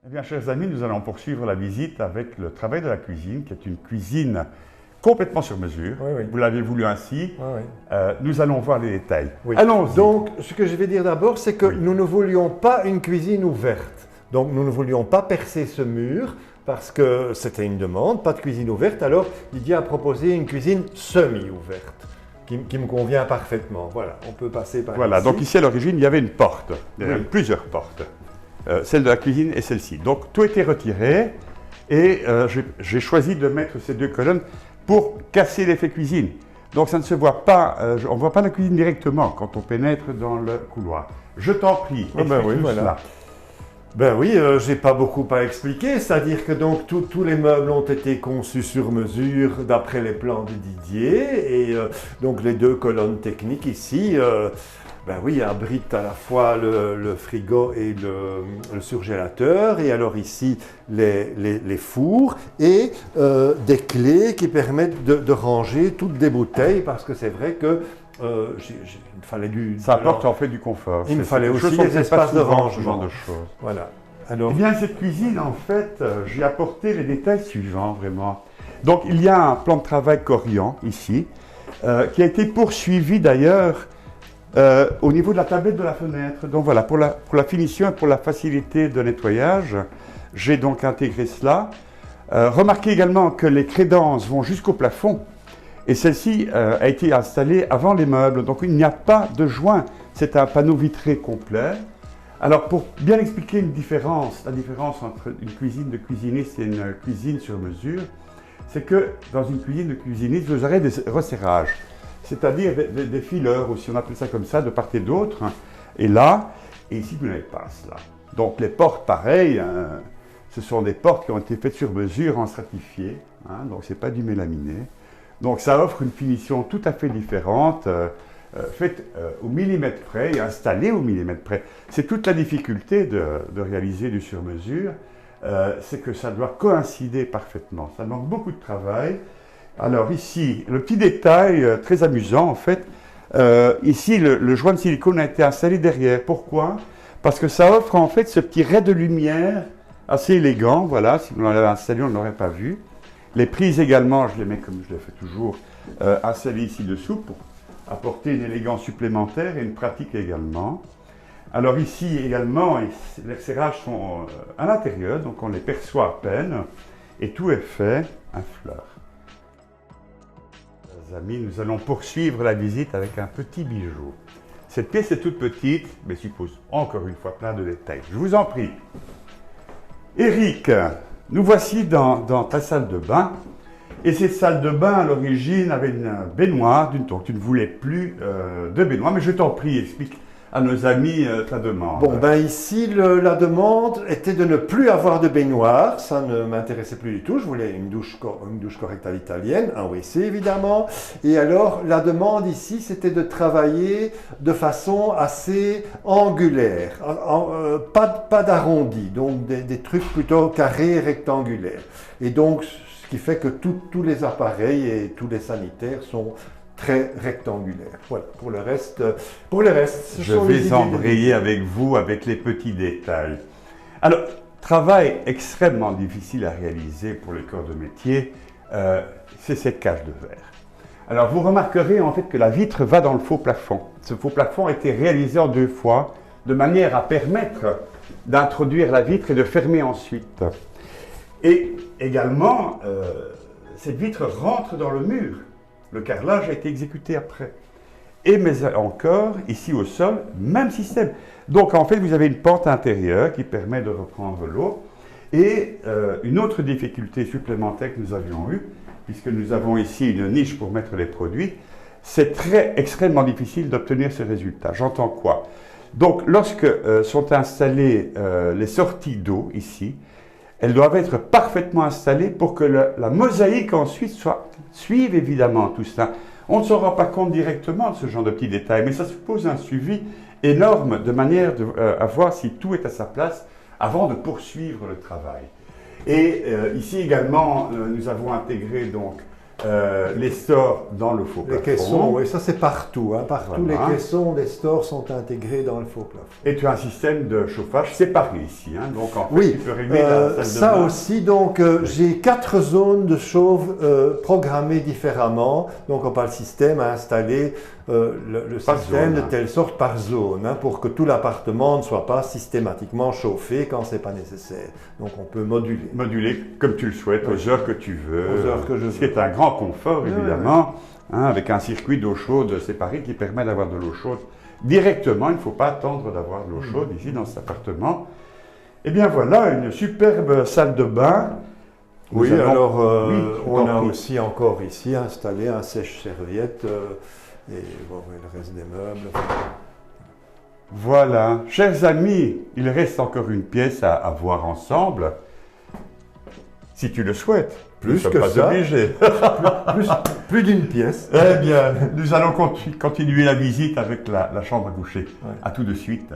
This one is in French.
Eh bien, chers amis, nous allons poursuivre la visite avec le travail de la cuisine, qui est une cuisine complètement sur mesure. Oui, oui. Vous l'avez voulu ainsi. Oui, oui. Nous allons voir les détails. Oui. Allons-y. Donc, ce que je vais dire d'abord, c'est que Oui. nous ne voulions pas une cuisine ouverte. Donc, nous ne voulions pas percer ce mur parce que c'était une demande, pas de cuisine ouverte. Alors, Didier a proposé une cuisine semi-ouverte qui me convient parfaitement. Voilà, on peut passer par Voilà, ici. donc ici à l'origine, il y avait une porte. Il y avait Oui. plusieurs portes. Celle de la cuisine et celle-ci. Donc, tout était retiré et j'ai choisi de mettre ces deux colonnes pour casser l'effet cuisine. Donc, ça ne se voit pas, on ne voit pas la cuisine directement quand on pénètre dans le couloir. Je t'en prie, Ah ben oui, explique-nous voilà. cela. Ben oui, j'ai pas beaucoup à expliquer, c'est-à-dire que donc tous les meubles ont été conçus sur mesure d'après les plans de Didier et donc les deux colonnes techniques ici, ben oui, abritent à la fois le frigo et le surgélateur et alors ici les fours et des clés qui permettent de ranger toutes des bouteilles parce que c'est vrai que il fallait Ça apporte en fait du confort. Il me C'est fallait quelque aussi chose qu'on des fait pas espaces de souvent, rangement. ce genre de choses. Voilà. Alors, Eh bien, cette cuisine, en fait, j'ai apporté les détails suivants, vraiment. Donc, il y a un plan de travail Corian, ici, qui a été poursuivi d'ailleurs au niveau de la tablette de la fenêtre. Donc voilà, pour la finition et pour la facilité de nettoyage, j'ai donc intégré cela. Remarquez également que les crédences vont jusqu'au plafond. Et celle-ci a été installée avant les meubles, donc il n'y a pas de joint. C'est un panneau vitré complet. Alors, pour bien expliquer la différence entre une cuisine de cuisiniste et une cuisine sur mesure, c'est que dans une cuisine de cuisiniste, vous aurez des resserrages, c'est-à-dire des fileurs, ou si on appelle ça comme ça, de part et d'autre. Et là, et ici, vous n'avez pas cela. Donc, les portes, pareil, ce sont des portes qui ont été faites sur mesure en stratifié, donc ce n'est pas du mélaminé. Donc, ça offre une finition tout à fait différente. Faite au millimètre près et installée au millimètre près. C'est toute la difficulté de réaliser du sur-mesure, c'est que ça doit coïncider parfaitement. Ça demande beaucoup de travail. Alors ici, le petit détail très amusant en fait, ici le joint de silicone a été installé derrière. Pourquoi? Parce que ça offre en fait ce petit ray de lumière assez élégant. Voilà, si on l'avait installé, on ne l'aurait pas vu. Les prises également, je les mets comme je les fais toujours, installées ici dessous pour apporter une élégance supplémentaire et une pratique également. Alors ici également, les serrages sont à l'intérieur, donc on les perçoit à peine, et tout est fait à fleurs. Les amis, nous allons poursuivre la visite avec un petit bijou. Cette pièce est toute petite, mais suppose encore une fois plein de détails. Je vous en prie. Eric, nous voici dans ta salle de bain. Et cette salle de bain, à l'origine, avait une baignoire, donc tu ne voulais plus de baignoire, mais je t'en prie, explique à nos amis ta demande. bon, ben ici, la demande était de ne plus avoir de baignoire, ça ne m'intéressait plus du tout, je voulais une douche correcte à l'italienne, un WC évidemment, et alors la demande ici, c'était de travailler de façon assez angulaire, pas d'arrondi, donc des trucs plutôt carrés et rectangulaires. Et donc, ce qui fait que tous les appareils et tous les sanitaires sont très rectangulaires. Voilà, pour le reste, ce Je sont les idées vais de embrayer avec vous avec les petits détails. Alors, travail extrêmement difficile à réaliser pour le corps de métier, c'est cette cage de verre. Alors, vous remarquerez en fait que la vitre va dans le faux plafond. Ce faux plafond a été réalisé en 2 fois, de manière à permettre d'introduire la vitre et de fermer ensuite. Et également, cette vitre rentre dans le mur. Le carrelage a été exécuté après. Et mais encore, ici au sol, même système. Donc en fait, vous avez une pente intérieure qui permet de reprendre l'eau. Et une autre difficulté supplémentaire que nous avions eue, puisque nous avons ici une niche pour mettre les produits, c'est extrêmement difficile d'obtenir ce résultat. J'entends quoi? Donc lorsque sont installées les sorties d'eau ici, elles doivent être parfaitement installées pour que la mosaïque ensuite suive évidemment tout ça. On ne se rend pas compte directement de ce genre de petits détails, mais ça suppose un suivi énorme de manière à voir si tout est à sa place avant de poursuivre le travail. Et ici également, nous avons intégré donc les stores dans le faux Les plafond. caissons, oui, ça c'est partout. Hein. Partout, Voilà. les caissons des stores sont intégrés dans le faux plafond. Et tu as un système de chauffage séparé ici. Hein. Donc en fait, Oui, tu peux régler la salle de ça bain. aussi, donc j'ai 4 zones de chauffe programmées différemment. Donc on a le système à installer le Par système zone, de hein. telle sorte par zone, hein, pour que tout l'appartement ne soit pas systématiquement chauffé quand ce n'est pas nécessaire. Donc on peut moduler. Moduler comme tu le souhaites, aux heures que tu veux. Aux heures que je Ce qui veux. est un grand confort, Oui, évidemment, hein, avec un circuit d'eau chaude séparé qui permet d'avoir de l'eau chaude directement. Il ne faut pas attendre d'avoir de l'eau chaude ici dans cet appartement. Et bien voilà, une superbe salle de bain. Oui, Nous allons- alors Oui, je on t'en a prie. aussi encore ici installé un sèche-serviette et bon, le reste des meubles. Voilà, chers amis, il reste encore une pièce à voir ensemble, si tu le souhaites. Plus Nous ne sommes que pas ça. obligés. Plus d'une pièce. Eh bien, nous allons continuer la visite avec la chambre à coucher. Ouais. À tout de suite.